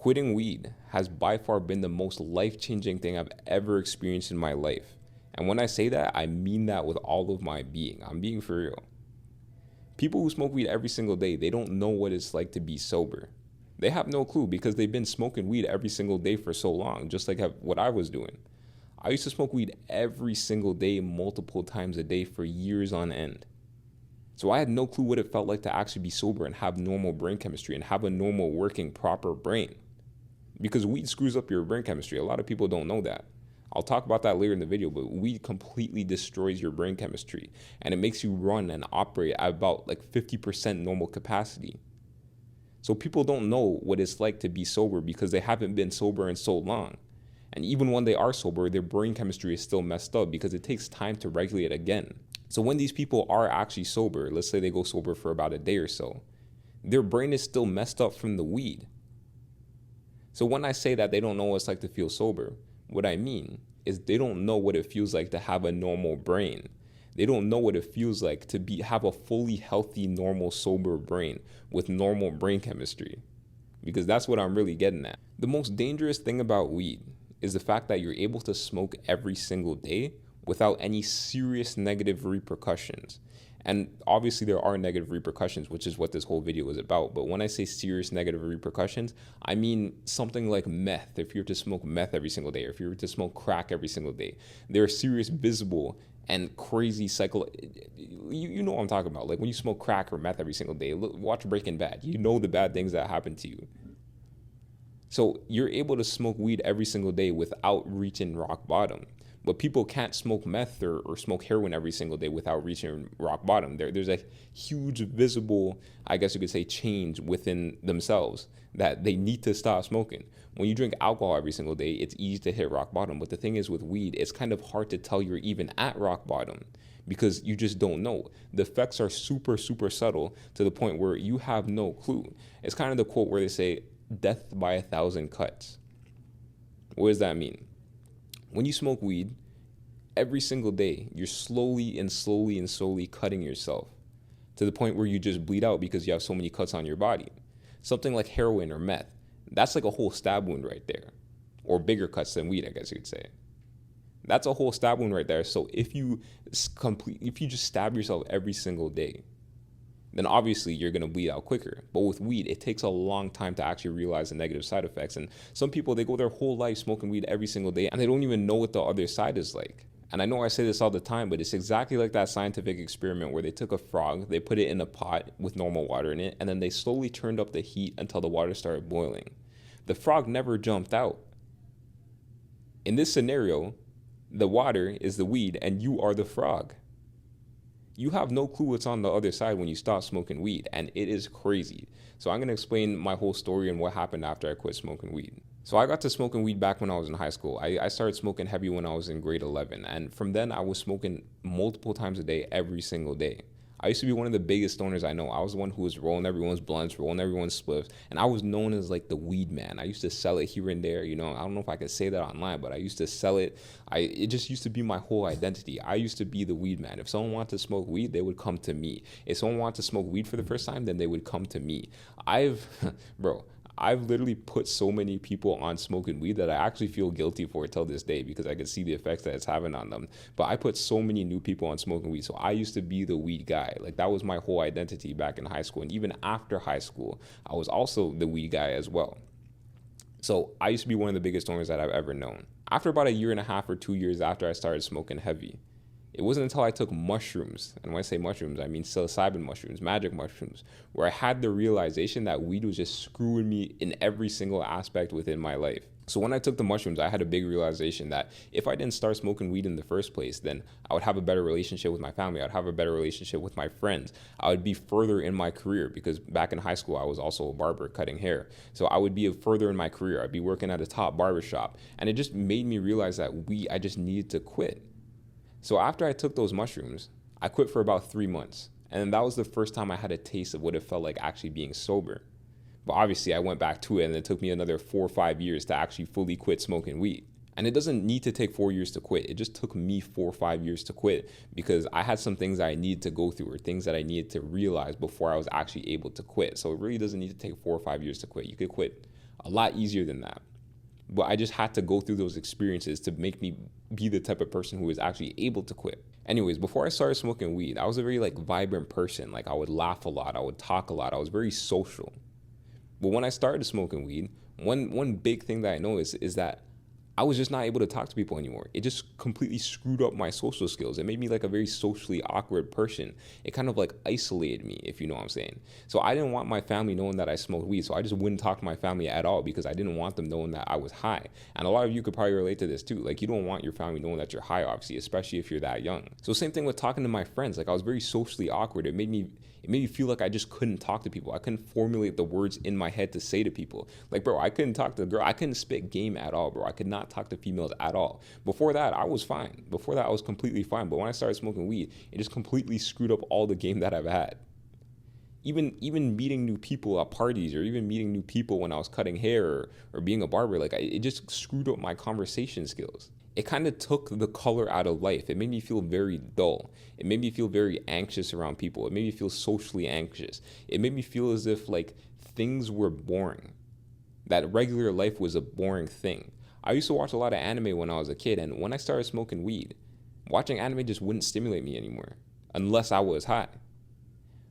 Quitting weed has by far been the most life-changing thing I've ever experienced in my life. And when I say that, I mean that with all of my being. I'm being for real. People who smoke weed every single day, they don't know what it's like to be sober. They have no clue because they've been smoking weed every single day for so long, just like what I was doing. I used to smoke weed every single day, multiple times a day for years on end. So I had no clue what it felt like to actually be sober and have normal brain chemistry and have a normal working proper brain. Because weed screws up your brain chemistry. A lot of people don't know that. I'll talk about that later in the video, but weed completely destroys your brain chemistry and it makes you run and operate at about like 50% normal capacity. So people don't know what it's like to be sober because they haven't been sober in so long. And even when they are sober, their brain chemistry is still messed up because it takes time to regulate again. So when these people are actually sober, let's say they go sober for about a day or so, their brain is still messed up from the weed. So when I say that they don't know what it's like to feel sober, what I mean is they don't know what it feels like to have a normal brain. They don't know what it feels like to have a fully healthy, normal, sober brain with normal brain chemistry. Because that's what I'm really getting at. The most dangerous thing about weed is the fact that you're able to smoke every single day without any serious negative repercussions. And obviously there are negative repercussions, which is what this whole video is about. But when I say serious negative repercussions, I mean something like meth. If you were to smoke meth every single day, or if you were to smoke crack every single day, there are serious, visible, and crazy you know what I'm talking about. Like when you smoke crack or meth every single day, watch Breaking Bad. You know the bad things that happen to you. So you're able to smoke weed every single day without reaching rock bottom. But people can't smoke meth or smoke heroin every single day without reaching rock bottom. There's a huge visible, I guess you could say, change within themselves that they need to stop smoking. When you drink alcohol every single day, it's easy to hit rock bottom. But the thing is with weed, it's kind of hard to tell you're even at rock bottom because you just don't know. The effects are super, super subtle to the point where you have no clue. It's kind of the quote where they say, death by 1,000 cuts. What does that mean? When you smoke weed, every single day, you're slowly cutting yourself to the point where you just bleed out because you have so many cuts on your body. Something like heroin or meth, that's like a whole stab wound right there. Or bigger cuts than weed, I guess you could say. That's a whole stab wound right there. So if you just stab yourself every single day, then obviously you're going to bleed out quicker. But with weed, it takes a long time to actually realize the negative side effects. And some people, they go their whole life smoking weed every single day and they don't even know what the other side is like. And I know I say this all the time, but it's exactly like that scientific experiment where they took a frog, they put it in a pot with normal water in it, and then they slowly turned up the heat until the water started boiling. The frog never jumped out. In this scenario, the water is the weed and you are the frog. You have no clue what's on the other side when you stop smoking weed, and it is crazy. So I'm going to explain my whole story and what happened after I quit smoking weed. So I got to smoking weed back when I was in high school. I started smoking heavy when I was in grade 11, and from then I was smoking multiple times a day, every single day. I used to be one of the biggest stoners I know. I was the one who was rolling everyone's blunts, rolling everyone's spliffs, and I was known as like the weed man. I used to sell it here and there. You know, I don't know if I could say that online, but I used to sell it. It just used to be my whole identity. I used to be the weed man. If someone wanted to smoke weed, they would come to me. If someone wanted to smoke weed for the first time, then they would come to me. I've literally put so many people on smoking weed that I actually feel guilty for it till this day because I can see the effects that it's having on them. But I put so many new people on smoking weed. So I used to be the weed guy. Like that was my whole identity back in high school. And even after high school, I was also the weed guy as well. So I used to be one of the biggest stoners that I've ever known. After about 1.5 years or 2 years after I started smoking heavy, it wasn't until I took mushrooms, and when I say mushrooms, I mean psilocybin mushrooms, magic mushrooms, where I had the realization that weed was just screwing me in every single aspect within my life. So when I took the mushrooms, I had a big realization that if I didn't start smoking weed in the first place, then I would have a better relationship with my family. I'd have a better relationship with my friends. I would be further in my career because back in high school, I was also a barber cutting hair. So I would be further in my career. I'd be working at a top barbershop. And it just made me realize that I just needed to quit. So after I took those mushrooms, I quit for about 3 months. And that was the first time I had a taste of what it felt like actually being sober. But obviously I went back to it and it took me another 4 or 5 years to actually fully quit smoking weed. And it doesn't need to take 4 years to quit. It just took me 4 or 5 years to quit because I had some things that I needed to go through or things that I needed to realize before I was actually able to quit. So it really doesn't need to take 4 or 5 years to quit. You could quit A lot easier than that. But I just had to go through those experiences to make me be the type of person who is actually able to quit. Anyways, before I started smoking weed, I was a very like vibrant person. Like I would laugh a lot, I would talk a lot, I was very social. But when I started smoking weed, one big thing that I noticed is that I was just not able to talk to people anymore. It just completely screwed up my social skills. It made me like a very socially awkward person. It kind of like isolated me, if you know what I'm saying. So I didn't want my family knowing that I smoked weed. So I just wouldn't talk to my family at all because I didn't want them knowing that I was high. And a lot of you could probably relate to this too. Like you don't want your family knowing that you're high, obviously, especially if you're that young. So same thing with talking to my friends. Like I was very socially awkward. It made me feel like I just couldn't talk to people. I couldn't formulate the words in my head to say to people. Like, bro, I couldn't talk to the girl. I couldn't spit game at all, bro. I could not talk to females at all. Before that, I was fine. Before that, I was completely fine. But when I started smoking weed, it just completely screwed up all the game that I've had. Even meeting new people at parties, or even meeting new people when I was cutting hair, or being a barber, like it just screwed up my conversation skills. It kind of took the color out of life. It made me feel very dull. It made me feel very anxious around people. It made me feel socially anxious. It made me feel as if like things were boring, that regular life was a boring thing. I used to watch a lot of anime when I was a kid, and when I started smoking weed, watching anime just wouldn't stimulate me anymore unless I was high.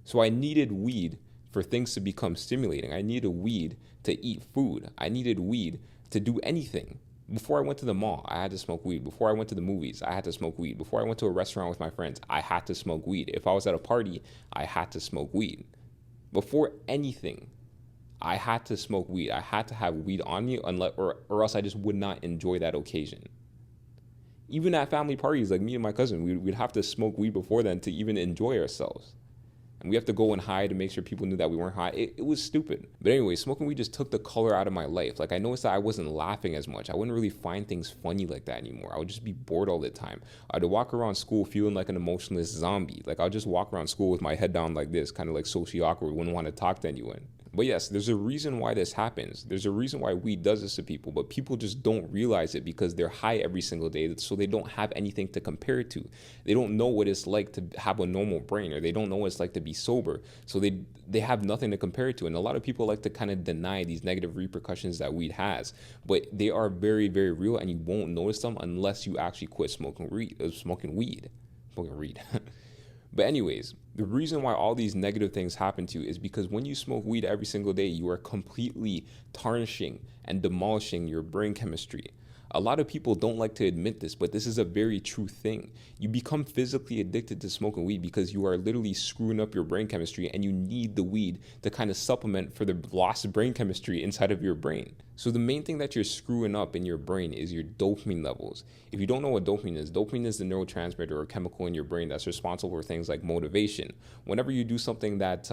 So I needed weed for things to become stimulating. I needed weed to eat food. I needed weed to do anything. Before I went to the mall, I had to smoke weed. Before I went to the movies, I had to smoke weed. Before I went to a restaurant with my friends, I had to smoke weed. If I was at a party, I had to smoke weed. Before anything, I had to smoke weed. I had to have weed on me, or else I just would not enjoy that occasion. Even at family parties, like me and my cousin, we'd have to smoke weed before then to even enjoy ourselves. And we have to go and hide to make sure people knew that we weren't high. It was stupid. But anyway, smoking weed just took the color out of my life. Like I noticed that I wasn't laughing as much. I wouldn't really find things funny like that anymore. I would just be bored all the time. I'd walk around school feeling like an emotionless zombie. Like I'll just walk around school with my head down like this, kind of like socially awkward, wouldn't want to talk to anyone. But yes, there's a reason why this happens. There's a reason why weed does this to people, but people just don't realize it because they're high every single day, so they don't have anything to compare it to. They don't know what it's like to have a normal brain, or they don't know what it's like to be sober, so they have nothing to compare it to. And a lot of people like to kind of deny these negative repercussions that weed has, but they are very, very real, and you won't notice them unless you actually quit smoking weed. But anyways, the reason why all these negative things happen to you is because when you smoke weed every single day, you are completely tarnishing and demolishing your brain chemistry. A lot of people don't like to admit this, but this is a very true thing. You become physically addicted to smoking weed because you are literally screwing up your brain chemistry, and you need the weed to kind of supplement for the lost brain chemistry inside of your brain. So the main thing that you're screwing up in your brain is your dopamine levels. If you don't know what dopamine is the neurotransmitter or chemical in your brain that's responsible for things like motivation. Whenever you do something that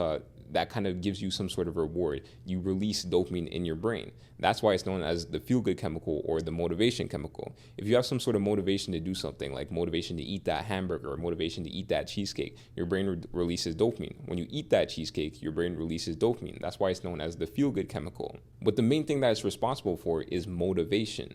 kind of gives you some sort of reward, you release dopamine in your brain. That's why it's known as the feel-good chemical or the motivation chemical. If you have some sort of motivation to do something, like motivation to eat that hamburger or motivation to eat that cheesecake, your brain releases dopamine. When you eat that cheesecake, your brain releases dopamine. That's why it's known as the feel-good chemical. But the main thing that it's responsible for is motivation.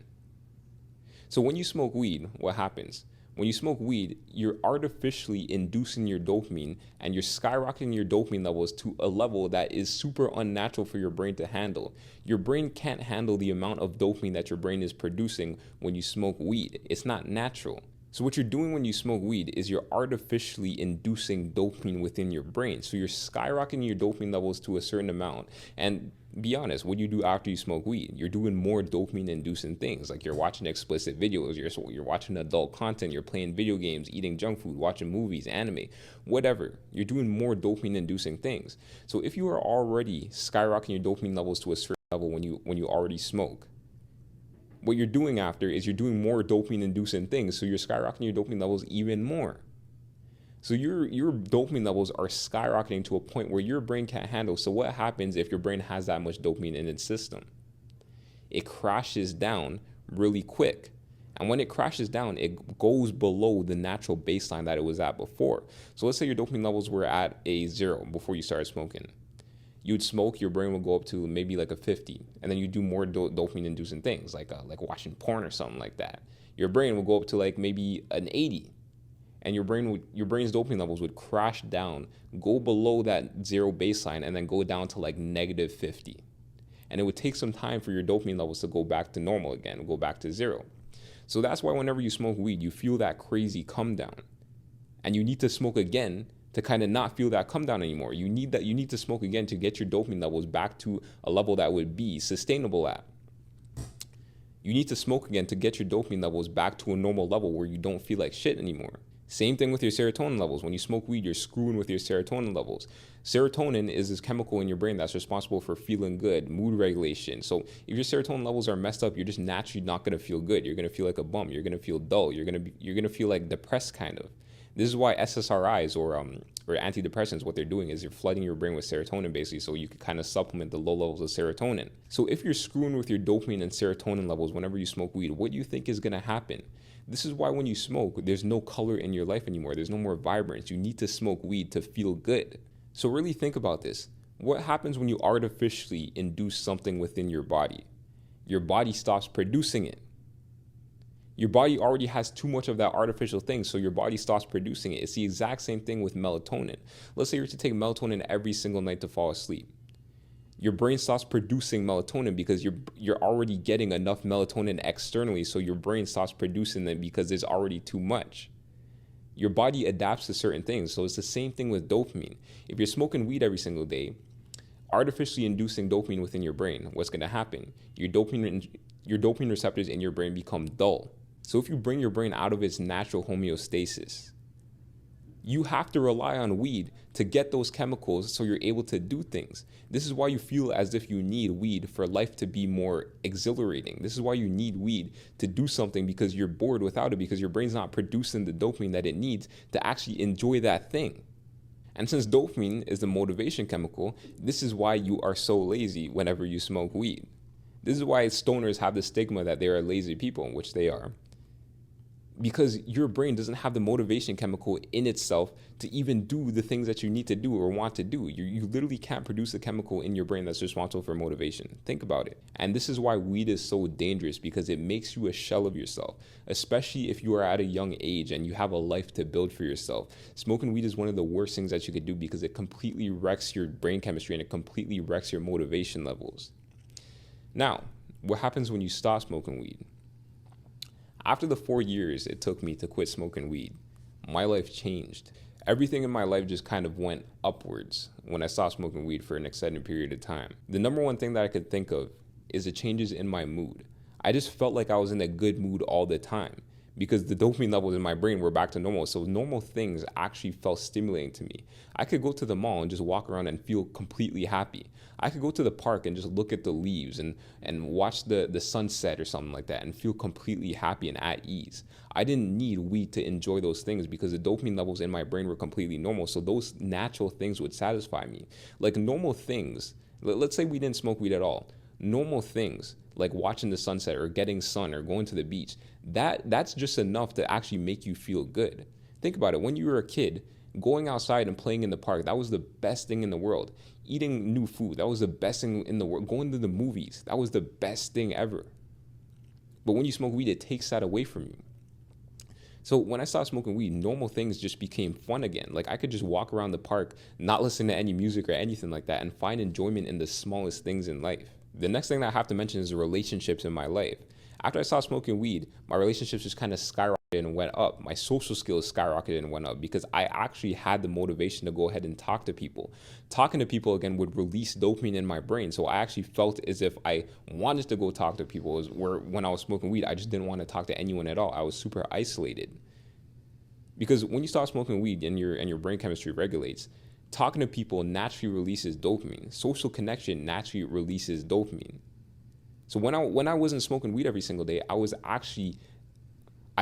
So when you smoke weed, what happens? When you smoke weed, you're artificially inducing your dopamine, and you're skyrocketing your dopamine levels to a level that is super unnatural for your brain to handle. Your brain can't handle the amount of dopamine that your brain is producing when you smoke weed. It's not natural. So what you're doing when you smoke weed is you're artificially inducing dopamine within your brain. So you're skyrocketing your dopamine levels to a certain amount. And be honest, what do you do after you smoke weed? You're doing more dopamine-inducing things. Like you're watching explicit videos, you're watching adult content, you're playing video games, eating junk food, watching movies, anime, whatever. You're doing more dopamine-inducing things. So if you are already skyrocketing your dopamine levels to a certain level when you already smoke, what you're doing after is you're doing more dopamine-inducing things, so you're skyrocketing your dopamine levels even more. So your dopamine levels are skyrocketing to a point where your brain can't handle. So what happens if your brain has that much dopamine in its system? It crashes down really quick. And when it crashes down, it goes below the natural baseline that it was at before. So let's say your dopamine levels were at a 0 before you started smoking. You'd smoke, your brain will go up to maybe like a 50, and then you do more dopamine-inducing things, like watching porn or something like that. Your brain will go up to like maybe an 80, and your brain's dopamine levels would crash down, go below that 0 baseline, and then go down to like -50. and it would take some time for your dopamine levels to go back to normal again, go back to zero. So that's why whenever you smoke weed, you feel that crazy come down, and you need to smoke again to kind of not feel that come down anymore. You need to smoke again to get your dopamine levels back to a level that would be sustainable at. You need to smoke again to get your dopamine levels back to a normal level where you don't feel like shit anymore. Same thing with your serotonin levels. When you smoke weed, you're screwing with your serotonin levels. Serotonin is this chemical in your brain that's responsible for feeling good, mood regulation. So if your serotonin levels are messed up, you're just naturally not going to feel good. You're going to feel like a bum. You're going to feel dull. You're going to feel like depressed kind of. This is why SSRIs or antidepressants, what they're doing is you're flooding your brain with serotonin basically, so you can kind of supplement the low levels of serotonin. So if you're screwing with your dopamine and serotonin levels whenever you smoke weed, what do you think is going to happen? This is why when you smoke, there's no color in your life anymore. There's no more vibrance. You need to smoke weed to feel good. So really think about this. What happens when you artificially induce something within your body? Your body stops producing it. Your body already has too much of that artificial thing, so your body stops producing it. It's the exact same thing with melatonin. Let's say you're to take melatonin every single night to fall asleep. Your brain stops producing melatonin because you're already getting enough melatonin externally, so your brain stops producing it because there's already too much. Your body adapts to certain things, so it's the same thing with dopamine. If you're smoking weed every single day, artificially inducing dopamine within your brain, what's going to happen? Your dopamine receptors in your brain become dull. So if you bring your brain out of its natural homeostasis, you have to rely on weed to get those chemicals so you're able to do things. This is why you feel as if you need weed for life to be more exhilarating. This is why you need weed to do something, because you're bored without it, because your brain's not producing the dopamine that it needs to actually enjoy that thing. And since dopamine is the motivation chemical, this is why you are so lazy whenever you smoke weed. This is why stoners have the stigma that they are lazy people, which they are. Because your brain doesn't have the motivation chemical in itself to even do the things that you need to do or want to do. You literally can't produce a chemical in your brain that's responsible for motivation. Think about it. And this is why weed is so dangerous, because it makes you a shell of yourself, especially if you are at a young age and you have a life to build for yourself. Smoking weed is one of the worst things that you could do, because it completely wrecks your brain chemistry and it completely wrecks your motivation levels. Now, what happens when you stop smoking weed? After the 4 years it took me to quit smoking weed, my life changed. Everything in my life just kind of went upwards when I stopped smoking weed for an extended period of time. The number one thing that I could think of is the changes in my mood. I just felt like I was in a good mood all the time, because the dopamine levels in my brain were back to normal. So normal things actually felt stimulating to me. I could go to the mall and just walk around and feel completely happy. I could go to the park and just look at the leaves and watch the sunset or something like that and feel completely happy and at ease. I didn't need weed to enjoy those things because the dopamine levels in my brain were completely normal. So those natural things would satisfy me. Like normal things, let's say we didn't smoke weed at all. Normal things like watching the sunset or getting sun or going to the beach, that's just enough to actually make you feel good. Think about it. When you were a kid, going outside and playing in the park, that was the best thing in the world. Eating new food, that was the best thing in the world. Going to the movies, that was the best thing ever. But when you smoke weed, it takes that away from you. So when I stopped smoking weed, normal things just became fun again. Like I could just walk around the park, not listen to any music or anything like that, and find enjoyment in the smallest things in life. The next thing that I have to mention is the relationships in my life. After I stopped smoking weed, my relationships just kind of skyrocketed and went up. My social skills skyrocketed and went up because I actually had the motivation to go ahead and talk to people. Talking to people again would release dopamine in my brain. So I actually felt as if I wanted to go talk to people. Where when I was smoking weed, I just didn't want to talk to anyone at all. I was super isolated. Because when you stop smoking weed and your brain chemistry regulates, talking to people naturally releases dopamine. Social connection naturally releases dopamine. So when I wasn't smoking weed every single day, I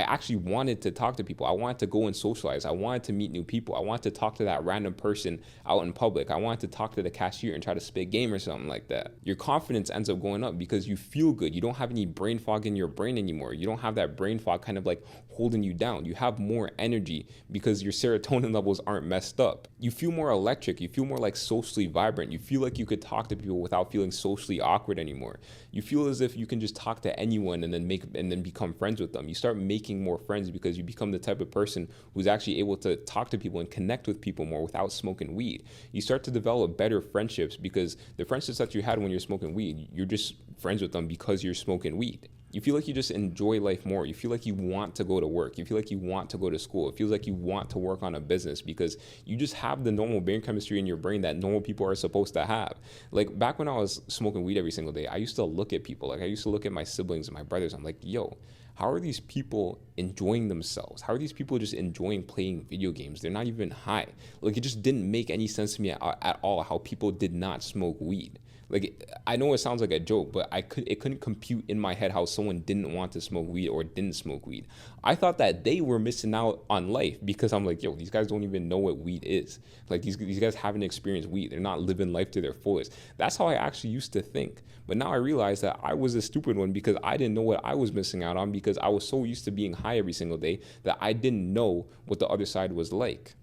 actually wanted to talk to people. I wanted to go and socialize. I wanted to meet new people. I wanted to talk to that random person out in public. I wanted to talk to the cashier and try to spit game or something like that. Your confidence ends up going up because you feel good. You don't have any brain fog in your brain anymore. You don't have that brain fog kind of like holding you down. You have more energy because your serotonin levels aren't messed up. You feel more electric. You feel more like socially vibrant. You feel like you could talk to people without feeling socially awkward anymore. You feel as if you can just talk to anyone and then become friends with them. You start making making more friends because you become the type of person who's actually able to talk to people and connect with people more without smoking weed. You start to develop better friendships because the friendships that you had when you're smoking weed, you're just friends with them because you're smoking weed. You feel like you just enjoy life more. You feel like you want to go to work. You feel like you want to go to school. It feels like you want to work on a business because you just have the normal brain chemistry in your brain that normal people are supposed to have. Like back when I was smoking weed every single day, I used to look at people. Like I used to look at my siblings and my brothers. I'm like, yo, how are these people enjoying themselves? How are these people just enjoying playing video games? They're not even high. Like it just didn't make any sense to me at all how people did not smoke weed. Like I know it sounds like a joke, but it couldn't compute in my head how someone didn't want to smoke weed or didn't smoke weed. I thought that they were missing out on life because I'm like, yo, these guys don't even know what weed is. Like these guys haven't experienced weed. They're not living life to their fullest. That's how I actually used to think. But now I realize that I was a stupid one because I didn't know what I was missing out on because I was so used to being high every single day that I didn't know what the other side was like.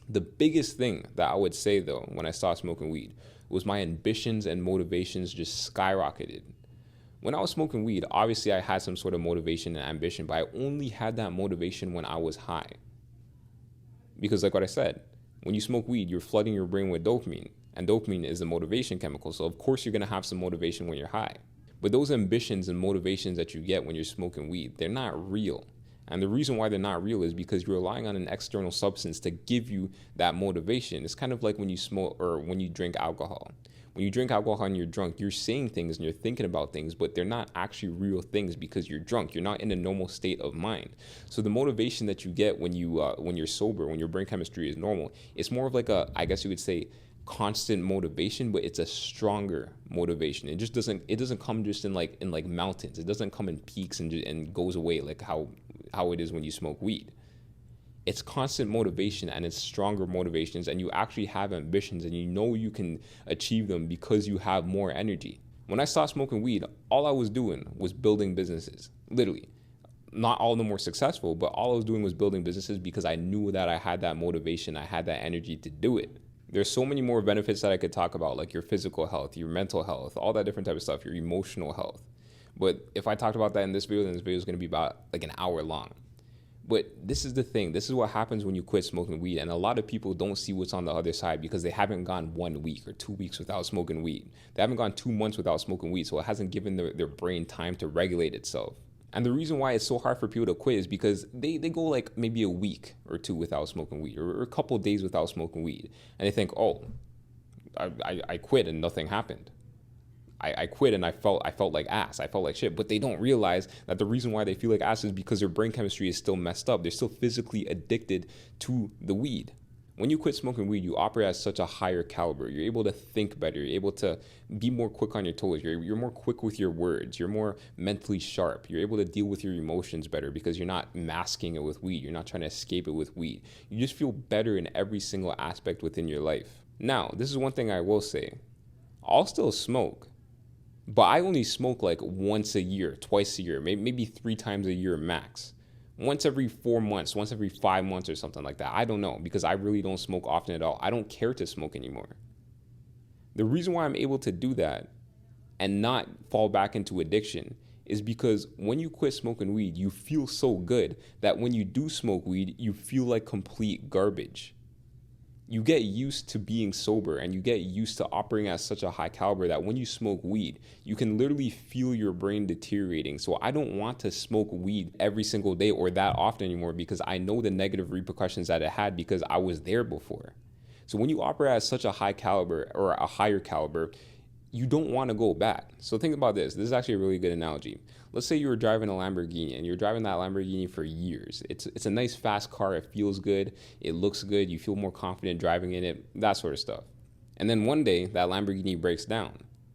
The biggest thing that I would say though, when I started smoking weed, was my ambitions and motivations just skyrocketed. When I was smoking weed, obviously I had some sort of motivation and ambition, but I only had that motivation when I was high. Because like what I said, when you smoke weed, you're flooding your brain with dopamine, and dopamine is the motivation chemical. So of course you're gonna have some motivation when you're high. But those ambitions and motivations that you get when you're smoking weed, they're not real. And the reason why they're not real is because you're relying on an external substance to give you that motivation. It's kind of like when you smoke or when you drink alcohol. When you drink alcohol and you're drunk, you're saying things and you're thinking about things, but they're not actually real things because you're drunk. You're not in a normal state of mind. So the motivation that you get when you're sober, when your brain chemistry is normal, it's more of like a, I guess you could say, constant motivation, but it's a stronger motivation. It doesn't come just in like mountains. It doesn't come in peaks and goes away like how it is when you smoke weed. It's constant motivation and it's stronger motivations, and you actually have ambitions and you know you can achieve them because you have more energy. When I stopped smoking weed, all I was doing was building businesses. Literally. Not all of them were successful, but all I was doing was building businesses because I knew that I had that motivation, I had that energy to do it. There's so many more benefits that I could talk about, like your physical health, your mental health, all that different type of stuff, your emotional health. But if I talked about that in this video, then this video is going to be about like an hour long. But this is the thing. This is what happens when you quit smoking weed. And a lot of people don't see what's on the other side because they haven't gone 1 week or 2 weeks without smoking weed. They haven't gone 2 months without smoking weed. So it hasn't given their brain time to regulate itself. And the reason why it's so hard for people to quit is because they go like maybe a week or two without smoking weed or a couple of days without smoking weed. And they think, oh, I quit and nothing happened. I quit and I felt like ass. I felt like shit. But they don't realize that the reason why they feel like ass is because their brain chemistry is still messed up. They're still physically addicted to the weed. When you quit smoking weed, you operate at such a higher caliber. You're able to think better. You're able to be more quick on your toes. You're more quick with your words. You're more mentally sharp. You're able to deal with your emotions better because you're not masking it with weed. You're not trying to escape it with weed. You just feel better in every single aspect within your life. Now, this is one thing I will say. I'll still smoke, but I only smoke like once a year, twice a year, maybe 3 times a year max. Once every 4 months, once every 5 months or something like that. I don't know, because I really don't smoke often at all. I don't care to smoke anymore. The reason why I'm able to do that and not fall back into addiction is because when you quit smoking weed, you feel so good that when you do smoke weed, you feel like complete garbage. You get used to being sober and you get used to operating at such a high caliber that when you smoke weed, you can literally feel your brain deteriorating. So I don't want to smoke weed every single day or that often anymore because I know the negative repercussions that it had because I was there before. So when you operate at such a high caliber or a higher caliber, you don't want to go back. So think about this. This is actually a really good analogy. Let's say you were driving a Lamborghini and you're driving that Lamborghini for years. It's a nice fast car. It feels good. It looks good. You feel more confident driving in it, that sort of stuff. And then one day that Lamborghini breaks down.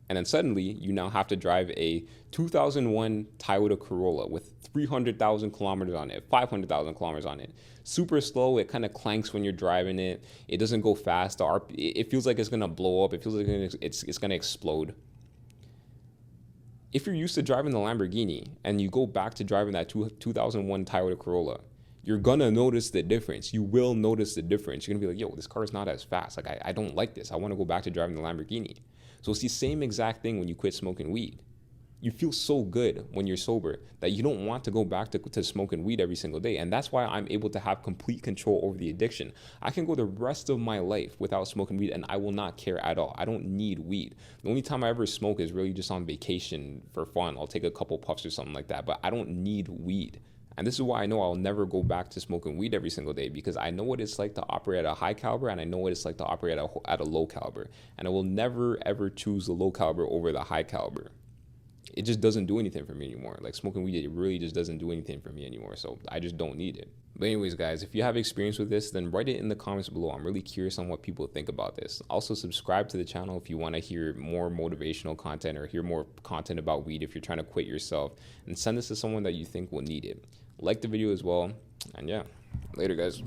And then suddenly you now have to drive a 2001 Toyota Corolla with 300,000 kilometers on it, 500,000 kilometers on it. Super slow. It kind of clanks when you're driving it. It doesn't go fast. It feels like it's going to blow up. It feels like it's going to explode. If you're used to driving the Lamborghini and you go back to driving that 2001 Toyota Corolla, you're going to notice the difference. You will notice the difference. You're going to be like, yo, this car is not as fast. Like, I don't like this. I want to go back to driving the Lamborghini. So it's the same exact thing when you quit smoking weed. you feel so good when you're sober that you don't want to go back to smoking weed every single day. And that's why I'm able to have complete control over the addiction. I can go the rest of my life without smoking weed and I will not care at all. I don't need weed. The only time I ever smoke is really just on vacation for fun. I'll take a couple puffs or something like that, but I don't need weed. And this is why I know I'll never go back to smoking weed every single day, because I know what it's like to operate at a high caliber and I know what it's like to operate at a low caliber. And I will never, ever choose the low caliber over the high caliber. It just doesn't do anything for me anymore. Like smoking weed, it really just doesn't do anything for me anymore. So I just don't need it. But anyways, guys, if you have experience with this, then write it in the comments below. I'm really curious on what people think about this. Also, subscribe to the channel if you want to hear more motivational content or hear more content about weed if you're trying to quit yourself. And send this to someone that you think will need it. Like the video as well. And yeah, later, guys.